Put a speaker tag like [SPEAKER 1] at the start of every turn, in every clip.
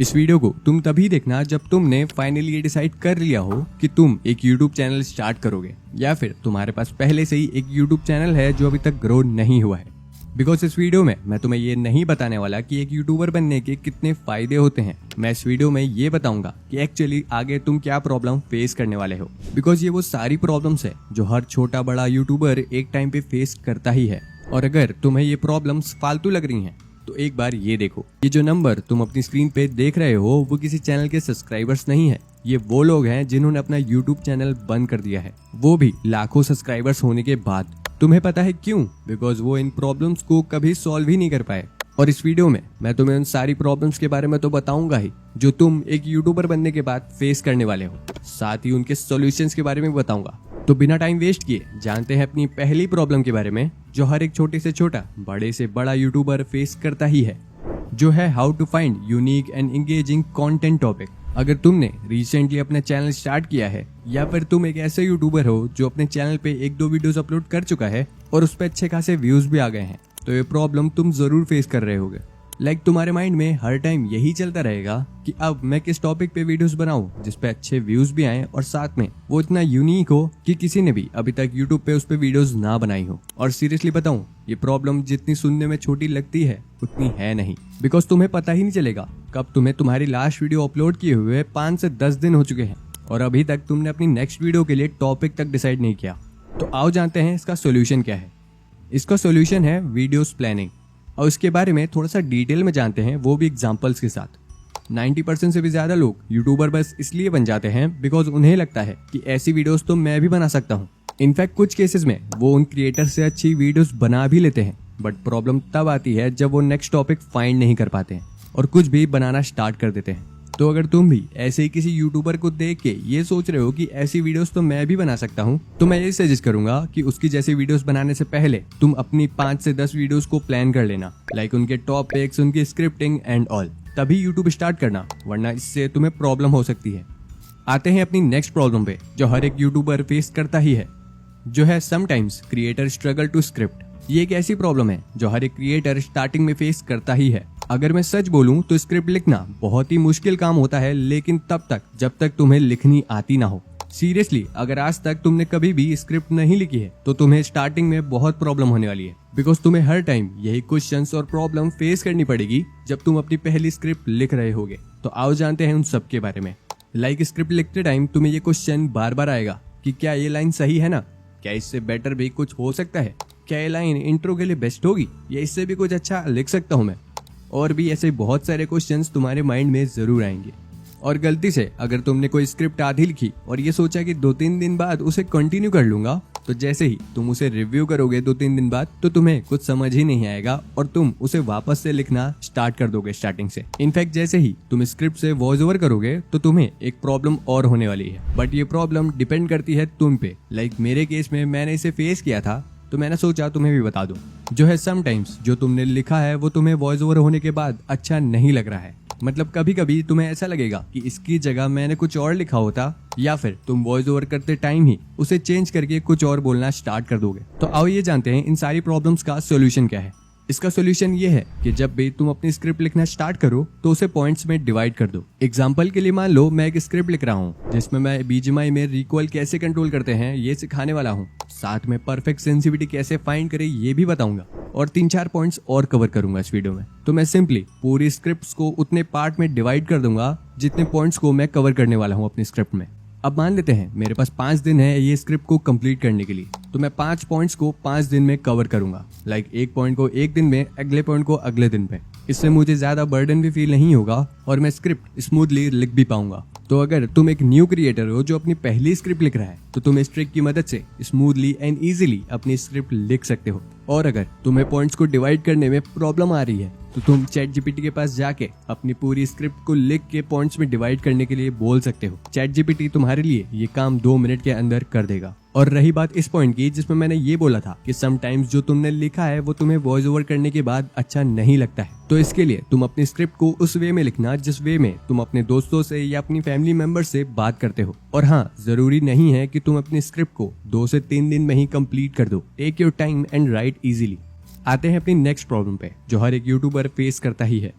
[SPEAKER 1] इस वीडियो को तुम तभी देखना जब तुमने फाइनली ये डिसाइड कर लिया हो कि तुम एक YouTube चैनल स्टार्ट करोगे, या फिर तुम्हारे पास पहले से ही एक YouTube चैनल है जो अभी तक ग्रो नहीं हुआ है। बिकॉज इस वीडियो में मैं तुम्हें ये नहीं बताने वाला कि एक यूट्यूबर बनने के कितने फायदे होते हैं। मैं इस वीडियो में ये बताऊंगा कि एक्चुअली आगे तुम क्या प्रॉब्लम फेस करने वाले हो। बिकॉज ये वो सारी प्रॉब्लम्स है जो हर छोटा बड़ा यूट्यूबर एक टाइम पे फेस करता ही है। और अगर तुम्हें ये प्रॉब्लम्स फालतू लग रही हैं तो एक बार ये देखो, ये जो नंबर तुम अपनी स्क्रीन पे देख रहे हो वो किसी चैनल के सब्सक्राइबर्स नहीं है। ये वो लोग हैं जिन्होंने अपना यूट्यूब चैनल बंद कर दिया है, वो भी लाखों सब्सक्राइबर्स होने के बाद। तुम्हें पता है क्यों? बिकॉज वो इन प्रॉब्लम्स को कभी सॉल्व ही नहीं कर पाए। और इस वीडियो में मैं तुम्हें उन सारी प्रॉब्लम्स के बारे में तो बताऊंगा ही जो तुम एक यूट्यूबर बनने के बाद फेस करने वाले हो, साथ ही उनके सॉल्यूशंस के बारे में बताऊंगा। तो बिना टाइम वेस्ट किए जानते हैं अपनी पहली प्रॉब्लम के बारे में जो हर एक छोटे से छोटा बड़े से बड़ा यूट्यूबर फेस करता ही है, जो है how to find unique and engaging content topic. अगर तुमने रिसेंटली अपना चैनल स्टार्ट किया है या फिर तुम एक ऐसे यूट्यूबर हो जो अपने चैनल पे एक दो वीडियोस अपलोड कर चुका है और उस पर अच्छे खासे व्यूज भी आ गए हैं, तो ये प्रॉब्लम तुम जरूर फेस कर रहे होगे। तुम्हारे माइंड में हर टाइम यही चलता रहेगा कि अब मैं किस टॉपिक पे वीडियोस बनाऊं जिस पे अच्छे व्यूज भी आए और साथ में वो इतना यूनिक हो कि किसी ने भी अभी तक यूट्यूब पे उस पे वीडियोस ना बनाई हो। और सीरियसली बताऊं, ये प्रॉब्लम जितनी सुनने में छोटी लगती है उतनी है नहीं। बिकॉज तुम्हें पता ही नहीं चलेगा कब तुम्हें तुम्हारी लास्ट वीडियो अपलोड किए हुए 5 से 10 दिन हो चुके हैं और अभी तक तुमने अपनी नेक्स्ट वीडियो के लिए टॉपिक तक डिसाइड नहीं किया। तो आओ जानते हैं इसका सोल्यूशन क्या है। इसका सोल्यूशन है वीडियोस प्लानिंग, और इसके बारे में थोड़ा सा डिटेल में जानते हैं, वो भी एग्जांपल्स के साथ। 90% से भी ज्यादा लोग यूट्यूबर बस इसलिए बन जाते हैं बिकॉज उन्हें लगता है कि ऐसी वीडियोस तो मैं भी बना सकता हूँ। इनफैक्ट कुछ केसेस में वो उन क्रिएटर से अच्छी वीडियोस बना भी लेते हैं, बट प्रॉब्लम तब आती है जब वो नेक्स्ट टॉपिक फाइंड नहीं कर पाते हैं और कुछ भी बनाना स्टार्ट कर देते हैं। तो अगर तुम भी ऐसे ही किसी यूट्यूबर को देख के ये सोच रहे हो कि ऐसी वीडियोस तो मैं भी बना सकता हूँ, तो मैं ये सजेस्ट करूंगा कि उसकी जैसी वीडियोस बनाने से पहले तुम अपनी 5 से 10 वीडियोस को प्लान कर लेना, उनके टॉपिक्स, उनकी स्क्रिप्टिंग एंड ऑल, तभी यूट्यूब स्टार्ट करना, वरना इससे तुम्हें प्रॉब्लम हो सकती है। आते हैं अपनी नेक्स्ट प्रॉब्लम पे जो हर एक यूट्यूबर फेस करता ही है, जो है sometimes creator struggle to script. ये एक ऐसी प्रॉब्लम है जो हर एक क्रिएटर स्टार्टिंग में फेस करता ही है। अगर मैं सच बोलूं तो स्क्रिप्ट लिखना बहुत ही मुश्किल काम होता है, लेकिन तब तक जब तक तुम्हें लिखनी आती ना हो। सीरियसली, अगर आज तक तुमने कभी भी स्क्रिप्ट नहीं लिखी है तो तुम्हें स्टार्टिंग में बहुत प्रॉब्लम होने वाली है। बिकॉज तुम्हें हर टाइम यही क्वेश्चंस और प्रॉब्लम फेस करनी पड़ेगी जब तुम अपनी पहली स्क्रिप्ट लिख रहे होगे। तो आओ जानते हैं उन सब के बारे में। स्क्रिप्ट लिखते टाइम तुम्हें ये क्वेश्चन बार बार आएगा कि क्या ये लाइन सही है ना, क्या इससे बेटर भी कुछ हो सकता है, क्या ये लाइन इंट्रो के लिए बेस्ट होगी, या इससे भी कुछ अच्छा लिख सकता हूँ मैं। और भी ऐसे बहुत सारे क्वेश्चंस तुम्हारे माइंड में जरूर आएंगे। और गलती से अगर तुमने कोई स्क्रिप्ट आधी लिखी और ये सोचा कि 2-3 दिन बाद उसे कंटिन्यू कर लूंगा, तो जैसे ही तुम उसे रिव्यू करोगे 2-3 दिन बाद, तो तुम्हें कुछ समझ ही नहीं आएगा और तुम उसे वापस से लिखना स्टार्ट कर दोगे स्टार्टिंग से। इनफैक्ट जैसे ही तुम स्क्रिप्ट से वॉइस ओवर करोगे तो तुम्हें एक प्रॉब्लम और होने वाली है, बट ये प्रॉब्लम डिपेंड करती है तुम पे। मेरे केस में मैंने इसे फेस किया था, तो मैंने सोचा तुम्हें भी बता दूं, जो है समटाइम्स जो तुमने लिखा है वो तुम्हें वॉइस ओवर होने के बाद अच्छा नहीं लग रहा है। कभी कभी तुम्हें ऐसा लगेगा कि इसकी जगह मैंने कुछ और लिखा होता, या फिर तुम वॉइस ओवर करते टाइम ही उसे चेंज करके कुछ और बोलना स्टार्ट कर दोगे। तो आओ ये जानते हैं इन सारी प्रॉब्लम्स का सोल्यूशन क्या है। इसका सोल्यूशन ये है कि जब भी तुम अपनी स्क्रिप्ट लिखना स्टार्ट करो तो उसे पॉइंट्स में डिवाइड कर दो। एग्जांपल के लिए मान लो मैं एक स्क्रिप्ट लिख रहा हूँ जिसमें मैं बीजीएमआई में रिकॉल कैसे कंट्रोल करते हैं ये सिखाने वाला हूँ, साथ में परफेक्ट सेंसिटिविटी कैसे फाइंड करे ये भी बताऊंगा, और 3-4 पॉइंट्स और कवर करूंगा इस वीडियो में। तो मैं सिंपली पूरी स्क्रिप्ट को उतने पार्ट में डिवाइड कर दूंगा जितने पॉइंट्स को मैं कवर करने वाला हूँ अपनी स्क्रिप्ट में। अब मान लेते हैं मेरे पास 5 दिन है ये स्क्रिप्ट को कंप्लीट करने के लिए, तो मैं 5 पॉइंट्स को 5 दिन में कवर करूंगा। एक पॉइंट को एक दिन में, अगले पॉइंट को अगले दिन में। इससे मुझे ज्यादा बर्डन भी फील नहीं होगा और मैं स्क्रिप्ट स्मूथली लिख भी पाऊंगा। तो अगर तुम एक न्यू क्रिएटर हो जो अपनी पहली स्क्रिप्ट लिख रहा है, तो तुम इस ट्रिक की मदद से स्मूथली एंड इजीली अपनी स्क्रिप्ट लिख सकते हो। और अगर तुम्हें पॉइंट्स को डिवाइड करने में प्रॉब्लम आ रही है तो तुम ChatGPT के पास जाके अपनी पूरी स्क्रिप्ट को लिख के पॉइंट्स में डिवाइड करने के लिए बोल सकते हो। ChatGPT तुम्हारे लिए ये काम 2 मिनट के अंदर कर देगा। और रही बात इस पॉइंट की जिसमें मैंने ये बोला था कि समटाइम्स जो तुमने लिखा है वो तुम्हें वॉइस ओवर करने के बाद अच्छा नहीं लगता है, तो इसके लिए तुम अपनी स्क्रिप्ट को उस वे में लिखना जिस वे में तुम अपने दोस्तों से या अपनी फैमिली मेंबर से बात करते हो। और हाँ, जरूरी नहीं है कि तुम अपनी स्क्रिप्ट को 2 से 3 दिन में ही कंप्लीट कर दो। Take your time and write easily. आते हैं अपनी नेक्स्ट प्रॉब्लम पे जो हर एक यूट्यूबर फेस करता ही है।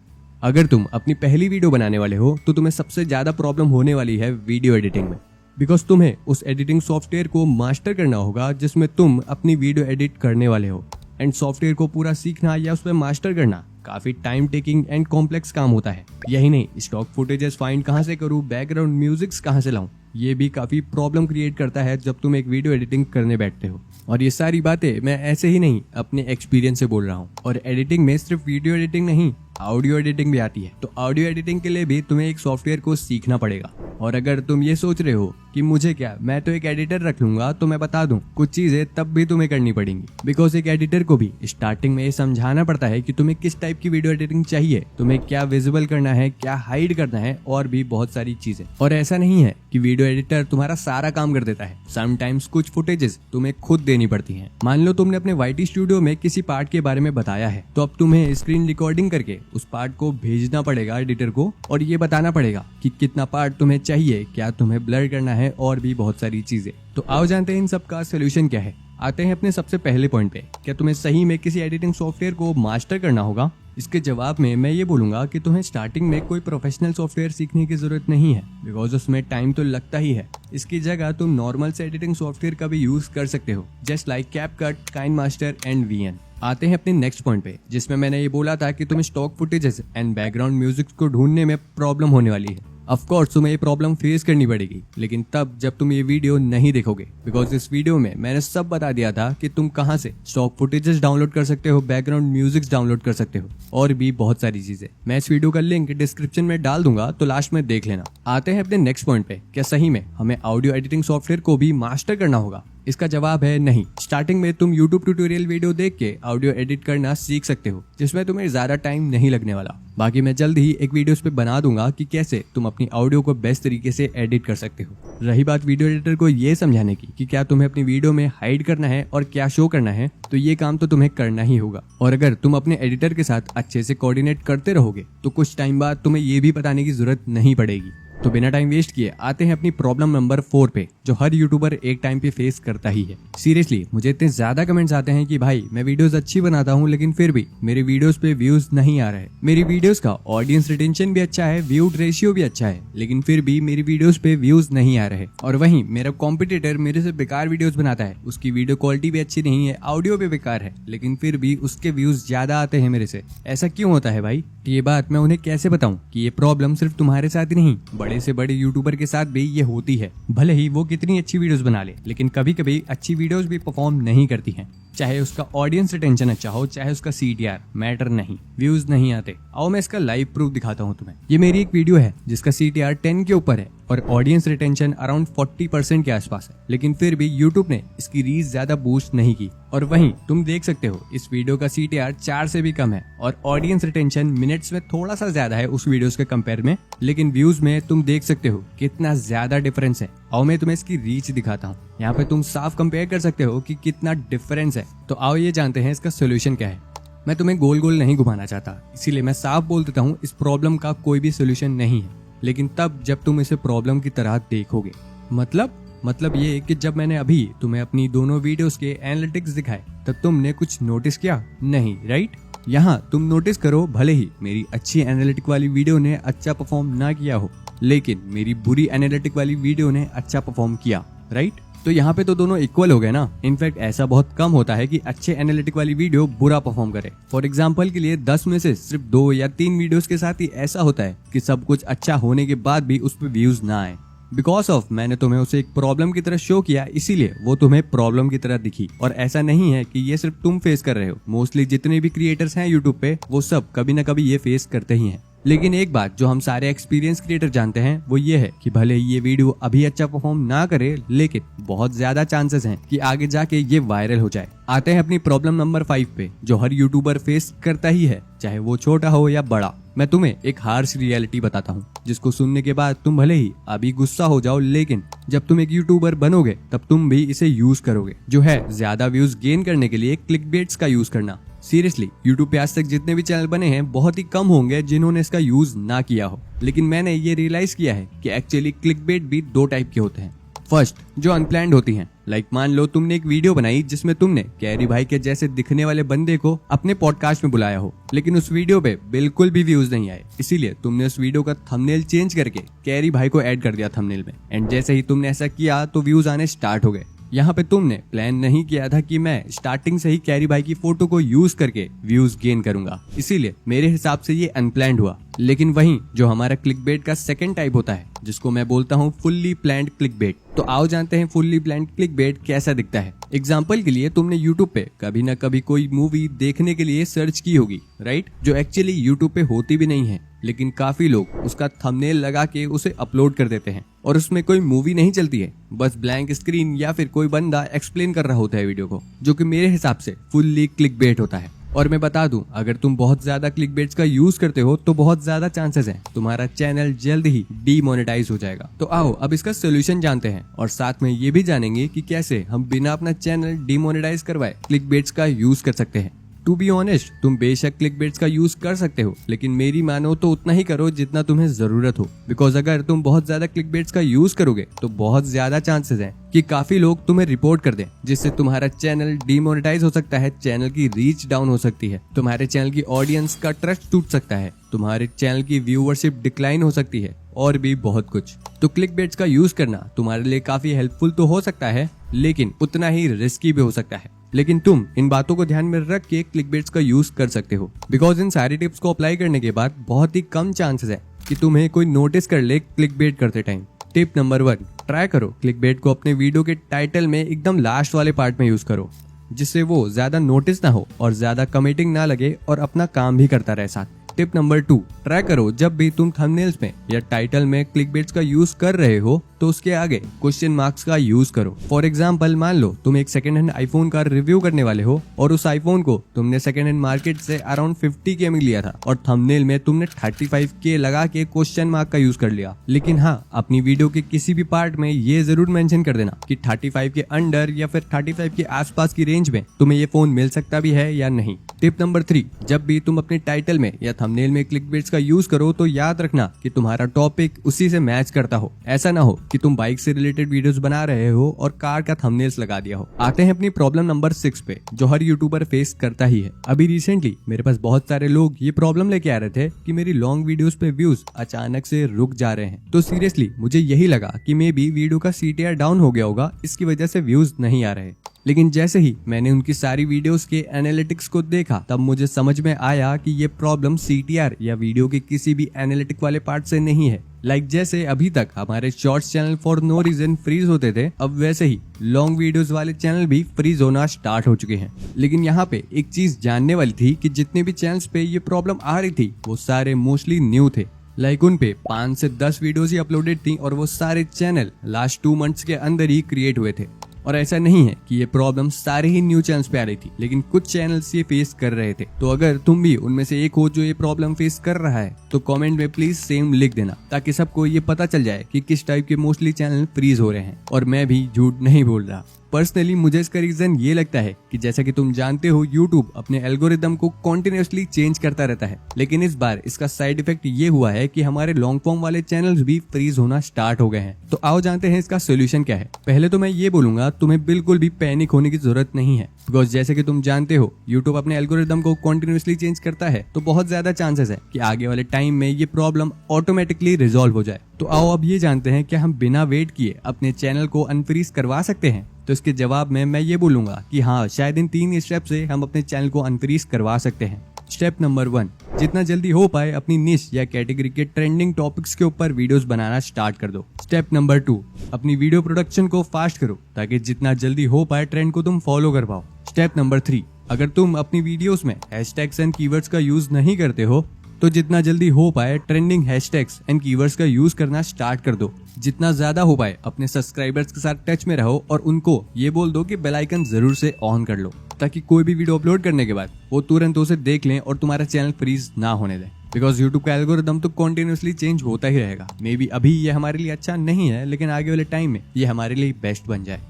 [SPEAKER 1] अगर तुम अपनी पहली वीडियो बनाने वाले हो तो तुम्हें सबसे ज्यादा प्रॉब्लम होने वाली है वीडियो एडिटिंग में, बिकॉज तुम्हें उस एडिटिंग सॉफ्टवेयर को मास्टर करना होगा जिसमें तुम अपनी वीडियो एडिट करने वाले हो। एंड सॉफ्टवेयर को पूरा सीखना या उसमें मास्टर करना काफी टाइम टेकिंग एंड कॉम्प्लेक्स काम होता है। यही नहीं, स्टॉक फुटेजेस फाइंड कहाँ से करूँ, बैकग्राउंड म्यूजिक्स कहाँ से लाऊं, ये भी काफी प्रॉब्लम क्रिएट करता है जब तुम एक वीडियो एडिटिंग करने बैठते हो। और ये सारी बातें मैं ऐसे ही नहीं, अपने एक्सपीरियंस से बोल रहा हूँ। और एडिटिंग में सिर्फ वीडियो एडिटिंग नहीं, ऑडियो एडिटिंग भी आती है। तो ऑडियो एडिटिंग के लिए भी तुम्हें एक सॉफ्टवेयर को सीखना पड़ेगा। और अगर तुम ये सोच रहे हो कि मुझे क्या, मैं तो एक एडिटर रख लूंगा, तो मैं बता दूं कुछ चीजें तब भी तुम्हें करनी पड़ेंगी। बिकॉज एक एडिटर को भी स्टार्टिंग में ये समझाना पड़ता है कि तुम्हें किस टाइप की वीडियो एडिटिंग चाहिए, तुम्हें क्या विजिबल करना है, क्या हाइड करना है, और भी बहुत सारी चीजें। और ऐसा नहीं है कि वीडियो एडिटर तुम्हारा सारा काम कर देता है। समटाइम्स कुछ फुटेजेस तुम्हें खुद देनी पड़ती हैं। मान लो तुमने अपने YT स्टूडियो में किसी पार्ट के बारे में बताया है, तो अब तुम्हें स्क्रीन रिकॉर्डिंग करके उस पार्ट को भेजना पड़ेगा एडिटर को, और ये बताना पड़ेगा कि कितना पार्ट तुम्हें चाहिए, क्या तुम्हें ब्लर करना है, और भी बहुत सारी चीजें। तो आओ जानते हैं इन सब का सोल्यूशन क्या है। आते हैं अपने सबसे पहले पॉइंट पे, क्या तुम्हें सही में किसी एडिटिंग सॉफ्टवेयर को मास्टर करना होगा? इसके जवाब में मैं ये बोलूंगा कि तुम्हें स्टार्टिंग में कोई प्रोफेशनल सॉफ्टवेयर सीखने की जरूरत नहीं है, बिकॉज उसमें टाइम तो लगता ही है। इसकी जगह तुम नॉर्मल से एडिटिंग सॉफ्टवेयर का भी यूज कर सकते हो, just like CapCut, KineMaster and VN। आते हैं अपने नेक्स्ट पॉइंट पे, जिसमें मैंने ये बोला था कि तुम्हें stock footages and background music को ढूंढने में प्रॉब्लम होने वाली है। ऑफ कोर्स तुम्हें ये प्रॉब्लम फेस करनी पड़ेगी, लेकिन तब जब तुम ये वीडियो नहीं देखोगे, बिकॉज इस वीडियो में मैंने सब बता दिया था कि तुम कहां से स्टॉक फुटेजेस डाउनलोड कर सकते हो, बैकग्राउंड म्यूजिक डाउनलोड कर सकते हो, और भी बहुत सारी चीजें। मैं इस वीडियो का लिंक डिस्क्रिप्शन में डाल दूंगा, तो लास्ट में देख लेना। आते हैं अपने नेक्स्ट पॉइंट पे, क्या सही में हमें ऑडियो एडिटिंग सॉफ्टवेयर को भी मास्टर करना होगा? इसका जवाब है नहीं। स्टार्टिंग में तुम YouTube ट्यूटोरियल वीडियो देख के ऑडियो एडिट करना सीख सकते हो, जिसमें तुम्हें ज्यादा टाइम नहीं लगने वाला। बाकी मैं जल्द ही एक वीडियो पे बना दूंगा कि कैसे तुम अपनी ऑडियो को बेस्ट तरीके से एडिट कर सकते हो। रही बात वीडियो एडिटर को ये समझाने की कि क्या तुम्हें अपनी वीडियो में हाइड करना है और क्या शो करना है, तो ये काम तो तुम्हें करना ही होगा। और अगर तुम अपने एडिटर के साथ अच्छे से कोऑर्डिनेट करते रहोगे, तो कुछ टाइम बाद तुम्हें ये भी बताने की जरूरत नहीं पड़ेगी। तो बिना टाइम वेस्ट किए आते हैं अपनी प्रॉब्लम नंबर 4 पे, जो हर यूट्यूबर एक टाइम पे फेस करता ही है। सीरियसली मुझे इतने ज्यादा कमेंट्स आते हैं कि भाई मैं वीडियोस अच्छी बनाता हूँ, लेकिन फिर भी मेरे वीडियोस पे व्यूज नहीं आ रहे। मेरी वीडियोस का ऑडियंस रिटेंशन भी अच्छा है, व्यूड रेशियो भी अच्छा है, लेकिन फिर भी मेरी वीडियोस पे व्यूज नहीं आ रहे। और वहीं मेरा कॉम्पिटिटर मेरे से बेकार वीडियोस बनाता है, उसकी वीडियो क्वालिटी भी अच्छी नहीं है, ऑडियो भी बेकार है, लेकिन फिर भी उसके व्यूज ज्यादा आते हैं मेरे से। ऐसा क्यों होता है भाई? ये बात मैं उन्हें कैसे बताऊं कि ये प्रॉब्लम सिर्फ तुम्हारे साथ ही नहीं, बड़े से बड़े यूट्यूबर के साथ भी ये होती है। भले ही वो कितनी अच्छी वीडियोस बना ले, लेकिन कभी कभी अच्छी वीडियोस भी परफॉर्म नहीं करती हैं। चाहे उसका ऑडियंस रिटेंशन अच्छा हो, चाहे उसका CTR, मैटर नहीं, व्यूज नहीं आते। आओ मैं इसका लाइव प्रूफ दिखाता हूँ तुम्हें। ये मेरी एक वीडियो है जिसका CTR 10 के ऊपर है और ऑडियंस रिटेंशन अराउंड 40% के आसपास है, लेकिन फिर भी यूट्यूब ने इसकी रीच ज्यादा बूस्ट नहीं की। और वहीं तुम देख सकते हो इस वीडियो का CTR 4 से भी कम है और ऑडियंस रिटेंशन मिनट्स में थोड़ा सा ज्यादा है उस वीडियोस के कंपेयर में, लेकिन व्यूज में तुम देख सकते हो कितना ज्यादा डिफरेंस है। आओ मैं तुम्हें इसकी रीच दिखाता हूँ। यहाँ पे तुम साफ कंपेयर कर सकते हो कि कितना डिफरेंस है। तो आओ ये जानते हैं इसका सोल्यूशन क्या है। मैं तुम्हें गोल गोल नहीं घुमाना चाहता, इसीलिए मैं साफ बोल देता हूँ, इस प्रॉब्लम का कोई भी सोल्यूशन नहीं है, लेकिन तब जब तुम इसे प्रॉब्लम की तरह देखोगे। मतलब ये कि जब मैंने अभी तुम्हें अपनी दोनों वीडियोस के एनालिटिक्स दिखाए, तब तुमने कुछ नोटिस किया? नहीं, राइट? यहाँ तुम नोटिस करो, भले ही मेरी अच्छी एनालिटिक वाली वीडियो ने अच्छा परफॉर्म ना किया हो, लेकिन मेरी बुरी एनालिटिक वाली वीडियो ने अच्छा परफॉर्म किया, राइट? तो यहाँ पे तो दोनों इक्वल हो गए ना। इनफैक्ट ऐसा बहुत कम होता है कि अच्छे एनालिटिक वाली वीडियो बुरा परफॉर्म करे। फॉर एग्जाम्पल के लिए 10 में से सिर्फ 2 या 3 वीडियोस के साथ ही ऐसा होता है कि सब कुछ अच्छा होने के बाद भी उस पर व्यूज ना आए। बिकॉज ऑफ मैंने तुम्हें उसे एक प्रॉब्लम की तरह शो किया, इसीलिए वो तुम्हें प्रॉब्लम की तरह दिखी। और ऐसा नहीं है कि ये सिर्फ तुम फेस कर रहे हो, मोस्टली जितने भी क्रिएटर्स हैं यूट्यूब पे, वो सब कभी ना कभी ये फेस करते ही हैं। लेकिन एक बात जो हम सारे एक्सपीरियंस क्रिएटर जानते हैं, वो ये है कि भले ही ये वीडियो अभी अच्छा परफॉर्म ना करे, लेकिन बहुत ज्यादा चांसेस हैं कि आगे जाके ये वायरल हो जाए। आते हैं अपनी प्रॉब्लम नंबर 5 पे, जो हर यूट्यूबर फेस करता ही है, चाहे वो छोटा हो या बड़ा। मैं तुम्हें एक हार्श रियलिटी बताता हूँ, जिसको सुनने के बाद तुम भले ही अभी गुस्सा हो जाओ, लेकिन जब तुम एक यूट्यूबर बनोगे तब तुम भी इसे यूज करोगे, जो है ज्यादा व्यूज गेन करने के लिए क्लिकबेट्स का यूज करना। सीरियसली यूट्यूब पे आज तक जितने भी चैनल बने हैं, बहुत ही कम होंगे जिन्होंने इसका यूज ना किया हो। लेकिन मैंने ये रियलाइज किया है कि एक्चुअली क्लिकबेट भी 2 टाइप के होते हैं। फर्स्ट, जो अनप्लैंड होती हैं। लाइक मान लो तुमने एक वीडियो बनाई जिसमें तुमने कैरी भाई के जैसे दिखने वाले बंदे को अपने पॉडकास्ट में बुलाया हो, लेकिन उस वीडियो पे बिल्कुल भी व्यूज नहीं आए, इसीलिए तुमने उस वीडियो का थंबनेल चेंज करके कैरी भाई को ऐड कर दिया थंबनेल में। एंड जैसे ही तुमने ऐसा किया तो व्यूज आने स्टार्ट हो गए। यहाँ पे तुमने प्लान नहीं किया था कि मैं स्टार्टिंग से ही कैरी भाई की फोटो को यूज करके व्यूज गेन करूंगा, इसीलिए मेरे हिसाब से ये अनप्लैंड हुआ। लेकिन वहीं जो हमारा क्लिकबेट का सेकंड टाइप होता है, जिसको मैं बोलता हूँ फुल्ली प्लान्ड क्लिकबेट। तो आओ जानते हैं फुल्ली प्लान्ड क्लिकबेट कैसा दिखता है। एग्जाम्पल के लिए तुमने यूट्यूब पे कभी ना कभी कोई मूवी देखने के लिए सर्च की होगी, राइट, जो एक्चुअली यूट्यूब पे होती भी नहीं है, लेकिन काफी लोग उसका थंबनेल लगा के उसे अपलोड कर देते हैं और उसमें कोई मूवी नहीं चलती है, बस ब्लैंक स्क्रीन या फिर कोई बंदा एक्सप्लेन कर रहा होता है वीडियो को, जो कि मेरे हिसाब से फुल्ली क्लिकबेट होता है। और मैं बता दूं, अगर तुम बहुत ज्यादा क्लिकबेट्स का यूज करते हो तो बहुत ज्यादा चांसेस हैं तुम्हारा चैनल जल्द ही डीमोनेटाइज हो जाएगा। तो आओ अब इसका सोल्यूशन जानते हैं और साथ में ये भी जानेंगे कि कैसे हम बिना अपना चैनल डीमोनेटाइज करवाए क्लिकबेट्स का यूज कर सकते हैं। टू बी ऑनेस्ट, तुम बेशक क्लिकबेट्स का यूज कर सकते हो, लेकिन मेरी मानो तो उतना ही करो जितना तुम्हें जरूरत हो। बिकॉज अगर तुम बहुत ज्यादा क्लिकबेट्स का यूज करोगे तो बहुत ज्यादा चांसेस हैं कि काफी लोग तुम्हें रिपोर्ट कर दें, जिससे तुम्हारा चैनल डीमोनेटाइज हो सकता है, चैनल की रीच डाउन हो सकती है, तुम्हारे चैनल की ऑडियंस का ट्रस्ट टूट सकता है, तुम्हारे चैनल की व्यूअरशिप डिक्लाइन हो सकती है और भी बहुत कुछ। तो क्लिकबेट्स का यूज करना तुम्हारे लिए काफी हेल्पफुल तो हो सकता है, लेकिन उतना ही रिस्की भी हो सकता है। लेकिन तुम इन बातों को ध्यान में रख के क्लिकबेट्स का यूज कर सकते हो, बिकॉज इन सारी टिप्स को अप्लाई करने के बाद बहुत ही कम चांसेस है कि तुम्हें कोई नोटिस कर ले क्लिकबेट करते टाइम। टिप नंबर 1, ट्राई करो क्लिकबेट को अपने वीडियो के टाइटल में एकदम लास्ट वाले पार्ट में यूज करो, जिससे वो ज्यादा नोटिस ना हो और ज्यादा कमिटिंग ना लगे और अपना काम भी करता रहे साथ। टिप नंबर 2, ट्राई करो जब भी तुम थंबनेल्स में या टाइटल में क्लिकबेट्स का यूज कर रहे हो तो उसके आगे क्वेश्चन मार्क्स का यूज करो। फॉर एग्जांपल, मान लो तुम एक सेकंड हैंड आईफोन का रिव्यू करने वाले हो और उस आईफोन को तुमने सेकंड हैंड मार्केट से अराउंड 50K में लिया था और थंबनेल में तुमने 35K लगा के क्वेश्चन मार्क का यूज कर लिया। लेकिन हाँ, अपनी वीडियो के किसी भी पार्ट में ये जरूर मेंशन कर देना कि 35 के अंडर या फिर 35 के आसपास की रेंज में तुम्हें ये फोन मिल सकता भी है या नहीं। टिप नंबर 3, जब भी तुम अपने टाइटल में या थंबनेल में क्लिकबेट्स का यूज करो तो याद रखना कि तुम्हारा टॉपिक उसी से मैच करता हो। ऐसा ना हो कि तुम बाइक से रिलेटेड वीडियोस बना रहे हो और कार का थंबनेल्स लगा दिया हो। आते हैं अपनी प्रॉब्लम नंबर 6 पे, जो हर यूट्यूबर फेस करता ही है। अभी रिसेंटली मेरे पास बहुत सारे लोग ये प्रॉब्लम लेके आ रहे थे कि मेरी लॉन्ग वीडियोस पे व्यूज अचानक से रुक जा रहे हैं। तो सीरियसली मुझे यही लगा कि मे बी वीडियो का CTR डाउन हो गया होगा, इसकी वजह से व्यूज नहीं आ रहे। लेकिन जैसे ही मैंने उनकी सारी वीडियोस के एनालिटिक्स को देखा, तब मुझे समझ में आया कि ये प्रॉब्लम CTR या वीडियो के किसी भी एनालिटिक वाले पार्ट से नहीं है। लाइक जैसे अभी तक हमारे shorts channel for no reason freeze होते थे, अब वैसे ही लॉन्ग वीडियोस वाले चैनल भी फ्रीज होना स्टार्ट हो चुके हैं। लेकिन यहाँ पे एक चीज जानने वाली थी कि जितने भी चैनल्स पे ये प्रॉब्लम आ रही थी वो सारे मोस्टली न्यू थे। लाइक उन पे 5 से 10 वीडियोस ही अपलोडेड थी और वो सारे चैनल लास्ट 2 मंथ्स के अंदर ही क्रिएट हुए थे। और ऐसा नहीं है कि ये प्रॉब्लम सारे ही न्यू चैनल्स पे आ रही थी, लेकिन कुछ चैनल्स ये फेस कर रहे थे। तो अगर तुम भी उनमें से एक हो जो ये प्रॉब्लम फेस कर रहा है तो कमेंट में प्लीज सेम लिख देना, ताकि सबको ये पता चल जाए कि किस टाइप के मोस्टली चैनल फ्रीज हो रहे हैं। और मैं भी झूठ नहीं बोल रहा। पर्सनली मुझे इसका रीजन ये लगता है कि जैसा कि तुम जानते हो, यूट्यूब अपने एल्गोरिदम को कॉन्टिन्यूसली चेंज करता रहता है, लेकिन इस बार इसका साइड इफेक्ट ये हुआ है कि हमारे लॉन्ग फॉर्म वाले चैनल्स भी फ्रीज होना स्टार्ट हो गए हैं। तो आओ जानते हैं इसका सोल्यूशन क्या है। पहले तो मैं ये बोलूंगा, तुम्हें बिल्कुल भी पैनिक होने की जरूरत नहीं है, बिकॉज जैसे कि तुम जानते हो यूट्यूब अपने एल्गोरिदम को कॉन्टिन्यूसली चेंज करता है, तो बहुत ज्यादा चांसेस है कि आगे वाले टाइम में ये प्रॉब्लम ऑटोमेटिकली रिजॉल्व हो जाए। तो आओ अब ये जानते हैं क्या हम बिना वेट किए अपने चैनल को अनफ्रीज करवा सकते हैं। तो इसके जवाब में मैं ये बोलूंगा कि हाँ, शायद इन 3 स्टेप से हम अपने चैनल को अनफ्रीज करवा सकते हैं। स्टेप नंबर 1, जितना जल्दी हो पाए अपनी निश या कैटेगरी के ट्रेंडिंग टॉपिक्स के ऊपर वीडियोस बनाना स्टार्ट कर दो। स्टेप नंबर 2, अपनी वीडियो प्रोडक्शन को फास्ट करो ताकि जितना जल्दी हो पाए ट्रेंड को तुम फॉलो कर पाओ। स्टेप नंबर 3, अगर तुम अपनी वीडियोस में हैशटैग्स एंड कीवर्ड्स का यूज नहीं करते हो तो जितना जल्दी हो पाए ट्रेंडिंग हैशटैग्स एंड कीवर्ड्स का यूज करना स्टार्ट कर दो। जितना ज्यादा हो पाए अपने सब्सक्राइबर्स के साथ टच में रहो और उनको ये बोल दो कि बेल आइकन जरूर से ऑन कर लो, ताकि कोई भी वीडियो अपलोड करने के बाद वो तुरंत उसे देख लें और तुम्हारा चैनल फ्रीज ना होने दें। बिकॉज यूट्यूब का एल्गोरिदम तो कॉन्टिन्यूसली चेंज होता ही रहेगा। मे बी अभी ये हमारे लिए अच्छा नहीं है, लेकिन आगे वाले टाइम में ये हमारे लिए बेस्ट बन जाए।